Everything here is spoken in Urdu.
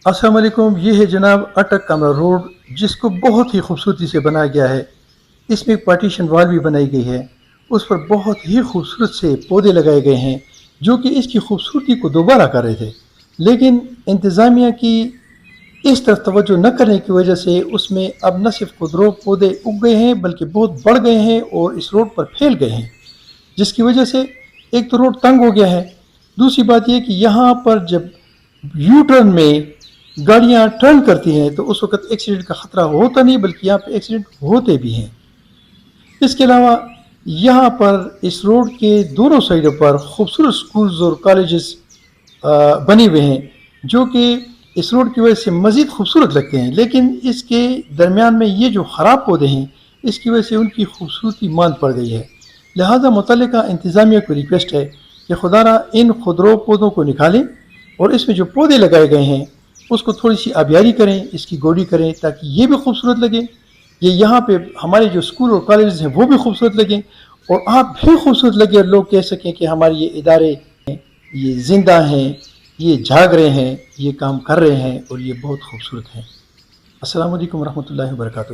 السلام علیکم، یہ ہے جناب اٹک کمرہ روڈ، جس کو بہت ہی خوبصورتی سے بنایا گیا ہے۔ اس میں ایک پارٹیشن وال بھی بنائی گئی ہے، اس پر بہت ہی خوبصورت سے پودے لگائے گئے ہیں جو کہ اس کی خوبصورتی کو دوبارہ کر رہے تھے، لیکن انتظامیہ کی اس طرف توجہ نہ کرنے کی وجہ سے اس میں اب نہ صرف خودرو پودے اگ گئے ہیں بلکہ بہت بڑھ گئے ہیں اور اس روڈ پر پھیل گئے ہیں، جس کی وجہ سے ایک تو روڈ تنگ ہو گیا ہے، دوسری بات یہ کہ یہاں پر جب یو ٹرن میں گاڑیاں ٹرن کرتی ہیں تو اس وقت ایکسیڈنٹ کا خطرہ ہوتا نہیں بلکہ یہاں پہ ایکسیڈنٹ ہوتے بھی ہیں۔ اس کے علاوہ یہاں پر اس روڈ کے دونوں سائڈوں پر خوبصورت سکولز اور کالجز بنے ہوئے ہیں جو کہ اس روڈ کی وجہ سے مزید خوبصورت لگتے ہیں، لیکن اس کے درمیان میں یہ جو خراب پودے ہیں اس کی وجہ سے ان کی خوبصورتی ماند پڑ گئی ہے۔ لہٰذا متعلقہ انتظامیہ کو ریکویسٹ ہے کہ خدا را ان خودرو پودوں کو نکالیں اور اس میں جو پودے لگائے گئے ہیں اس کو تھوڑی سی آبیاری کریں، اس کی گوڑی کریں تاکہ یہ بھی خوبصورت لگے، یہ یہاں پہ ہمارے جو اسکول اور کالجز ہیں وہ بھی خوبصورت لگیں اور آپ بھی خوبصورت لگے اور لوگ کہہ سکیں کہ ہمارے یہ ادارے ہیں، یہ زندہ ہیں، یہ جاگ رہے ہیں، یہ کام کر رہے ہیں اور یہ بہت خوبصورت ہیں۔ السلام علیکم ورحمۃ اللہ وبرکاتہ۔